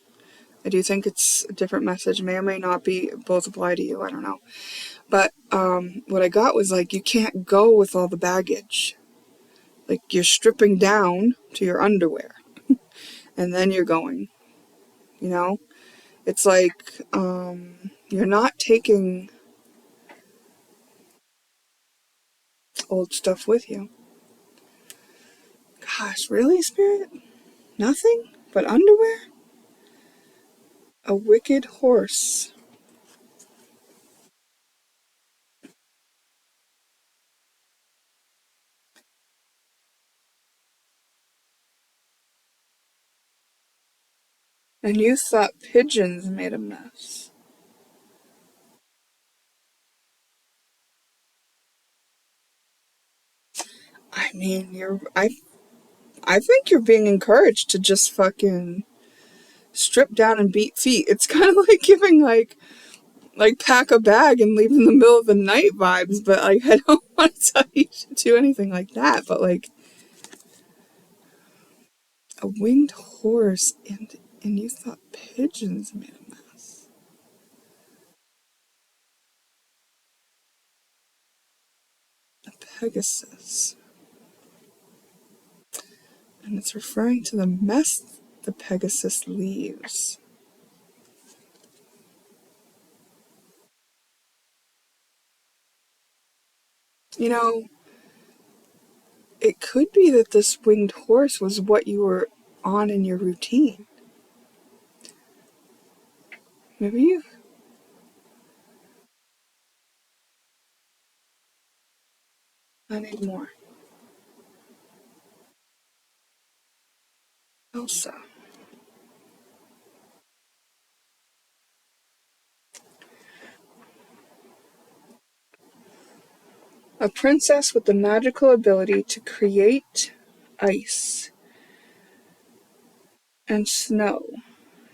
I do think it's a different message. May or may not be both apply to you. I don't know. But what I got was like you can't go with all the baggage. Like you're stripping down to your underwear, and then you're going. You know, it's like you're not taking old stuff with you. Gosh, really, Spirit? Nothing but underwear? A wicked horse. And you thought pigeons made a mess. I mean, I think you're being encouraged to just fucking strip down and beat feet. It's kind of like giving like pack a bag and leave in the middle of the night vibes, but like I don't want to tell you to do anything like that, but like a winged horse and you thought pigeons made a mess. A Pegasus. And it's referring to the mess the Pegasus leaves. You know, it could be that this winged horse was what you were on in your routine. Maybe you. I need more. Elsa. A princess with the magical ability to create ice and snow.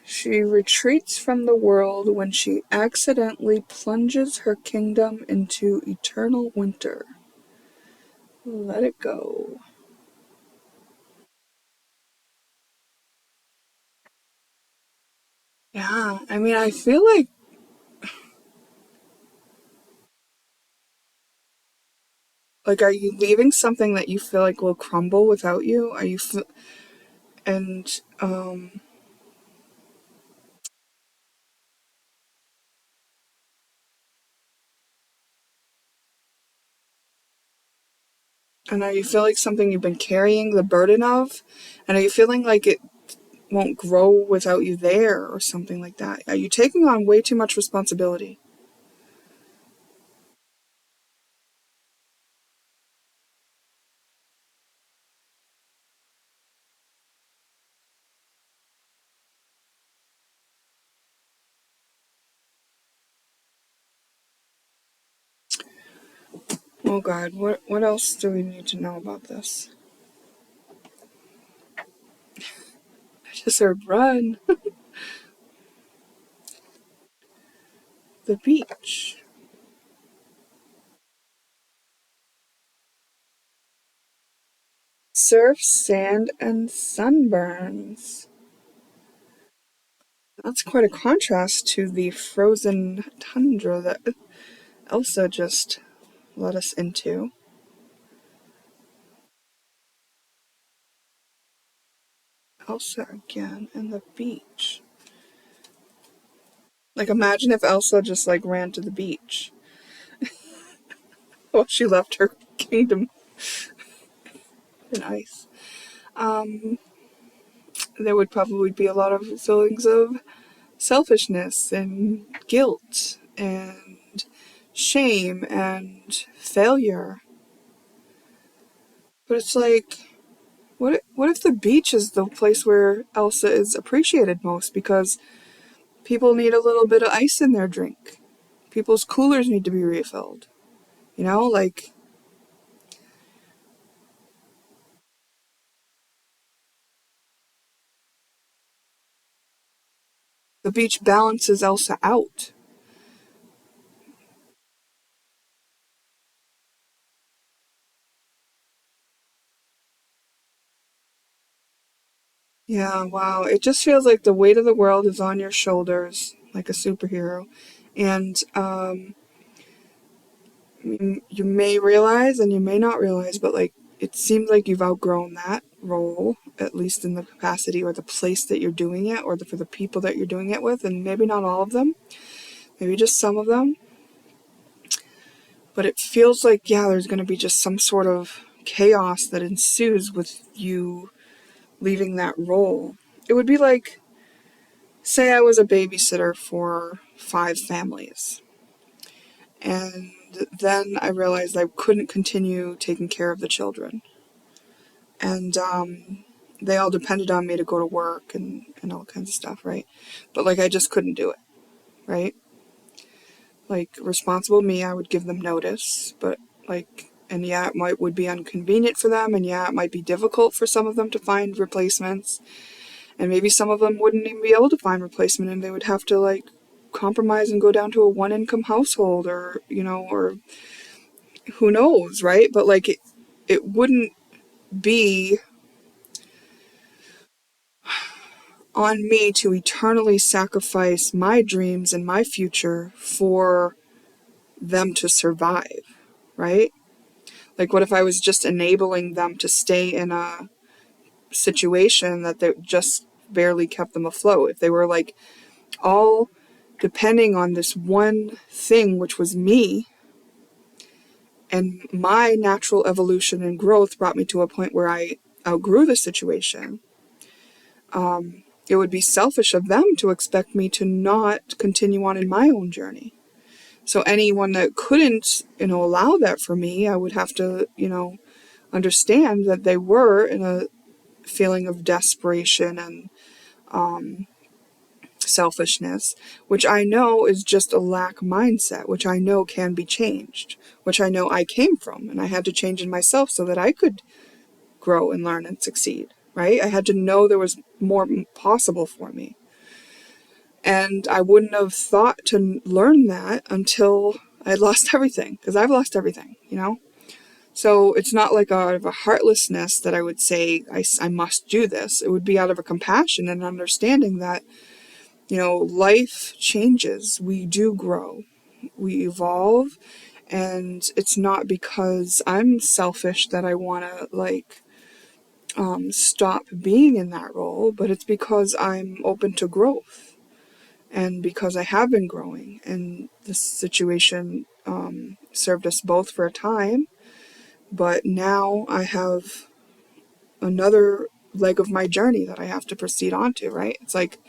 She retreats from the world when she accidentally plunges her kingdom into eternal winter. Let it go. Yeah, I mean, I feel like, are you leaving something that you feel like will crumble without you? And, and are you feeling like something you've been carrying the burden of? And are you feeling like it won't grow without you there or something like that? Are you taking on way too much responsibility? Oh God, what else do we need to know about this? I just heard run. The beach. Surf, sand, and sunburns. That's quite a contrast to the frozen tundra that Elsa just led us into. Elsa again and the beach. Like, imagine if Elsa just, like, ran to the beach. Well, she left her kingdom in ice. There would probably be a lot of feelings of selfishness and guilt and shame and failure. But it's like, what if the beach is the place where Elsa is appreciated most? Because people need a little bit of ice in their drink. People's coolers need to be refilled. You know, like, the beach balances Elsa out. Yeah, wow. It just feels like the weight of the world is on your shoulders, like a superhero. And you may realize and you may not realize, but like it seems like you've outgrown that role, at least in the capacity or the place that you're doing it, or for the people that you're doing it with, and maybe not all of them, maybe just some of them. But it feels like, yeah, there's going to be just some sort of chaos that ensues with you leaving that role. It would be like, say I was a babysitter for 5 families, and then I realized I couldn't continue taking care of the children. And they all depended on me to go to work and all kinds of stuff, right? But like I just couldn't do it, right? Like, responsible me, I would give them notice, but like, and yeah, it would be inconvenient for them, and yeah, it might be difficult for some of them to find replacements, and maybe some of them wouldn't even be able to find replacement, and they would have to like compromise and go down to a one-income household, or or who knows, right? But like it wouldn't be on me to eternally sacrifice my dreams and my future for them to survive, right? Like, what if I was just enabling them to stay in a situation that they just barely kept them afloat? If they were like all depending on this one thing, which was me, and my natural evolution and growth brought me to a point where I outgrew the situation, it would be selfish of them to expect me to not continue on in my own journey. So anyone that couldn't, allow that for me, I would have to, understand that they were in a feeling of desperation and selfishness, which I know is just a lack mindset, which I know can be changed, which I know I came from, and I had to change in myself so that I could grow and learn and succeed, right? I had to know there was more possible for me. And I wouldn't have thought to learn that until I had lost everything, because I've lost everything, So it's not like out of a heartlessness that I would say I must do this. It would be out of a compassion and understanding that, life changes. We do grow. We evolve. And it's not because I'm selfish that I want to, stop being in that role, but it's because I'm open to growth. And because I have been growing. And this situation served us both for a time. But now I have another leg of my journey that I have to proceed onto, right? It's like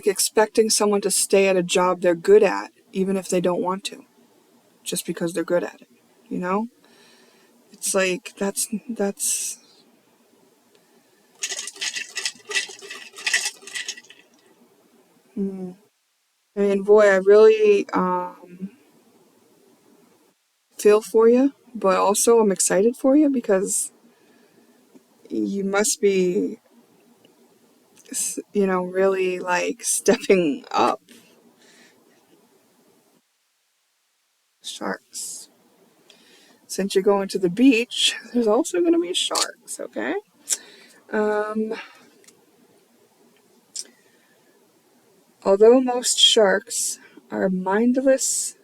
expecting someone to stay at a job they're good at, even if they don't want to, just because they're good at it, you know? It's like that's Mm. I mean, boy, I really feel for you, but also I'm excited for you because you must be, really like stepping up. Sharks. Since you're going to the beach, there's also going to be sharks, okay? Um, Although most sharks are mindless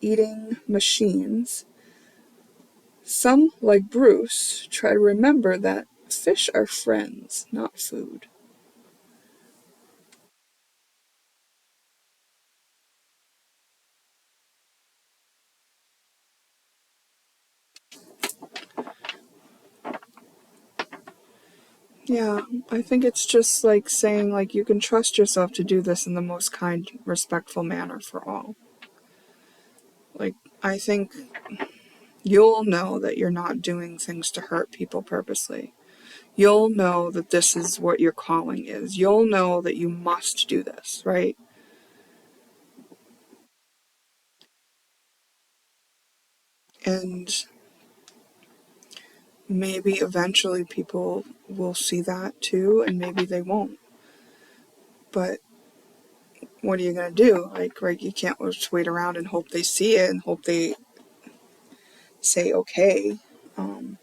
eating machines, some, like Bruce, try to remember that fish are friends, not food. Yeah, I think it's just like saying, like, you can trust yourself to do this in the most kind, respectful manner for all. Like, I think you'll know that you're not doing things to hurt people purposely. You'll know that this is what your calling is. You'll know that you must do this, right? And maybe eventually people will see that too, and maybe they won't. But what are you going to do? Like, right, you can't just wait around and hope they see it and hope they say okay. Um,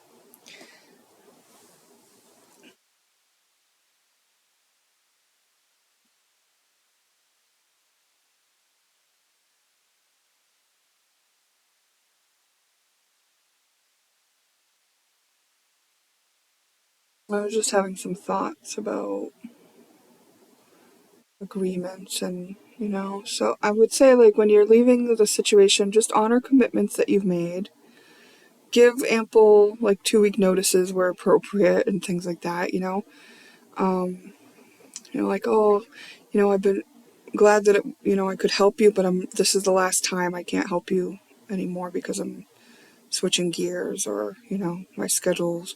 I was just having some thoughts about agreements and, so I would say, like, when you're leaving the situation, just honor commitments that you've made. Give ample, like, 2-week notices where appropriate and things like that, like, oh, I've been glad that I could help you, but this is the last time I can't help you anymore because I'm switching gears, or, my schedule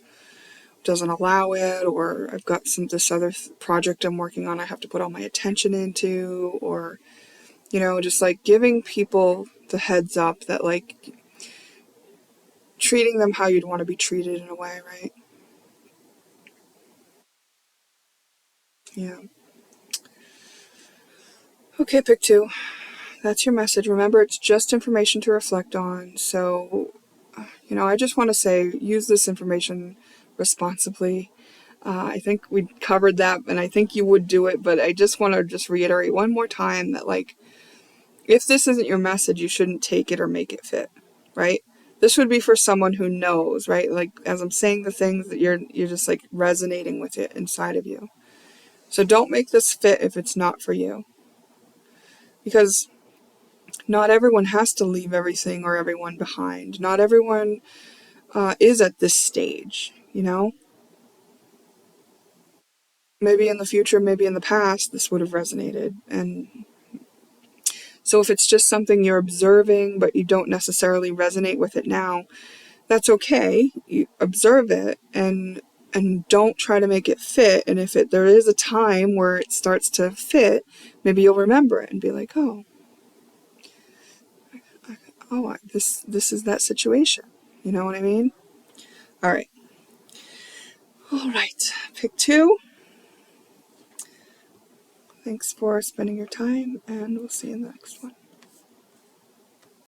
doesn't allow it, or I've got this other project I'm working on I have to put all my attention into, or, just like giving people the heads up that, like, treating them how you'd want to be treated in a way, right? Yeah. Okay, pick two. That's your message. Remember, it's just information to reflect on. So, I just want to say, use this information responsibly. I think we covered that, and I think you would do it, but I just want to just reiterate one more time that, like, if this isn't your message, you shouldn't take it or make it fit, right? This would be for someone who knows, right? Like, as I'm saying the things, that you're just like resonating with it inside of you. So don't make this fit if it's not for you, because not everyone has to leave everything or everyone behind. Not everyone is at this stage, Maybe in the future, maybe in the past, this would have resonated. And so if it's just something you're observing, but you don't necessarily resonate with it now, that's okay. You observe it and don't try to make it fit. And if there is a time where it starts to fit, maybe you'll remember it and be like, this is that situation. You know what I mean? All right. All right. Pick two. Thanks for spending your time, and we'll see you in the next one.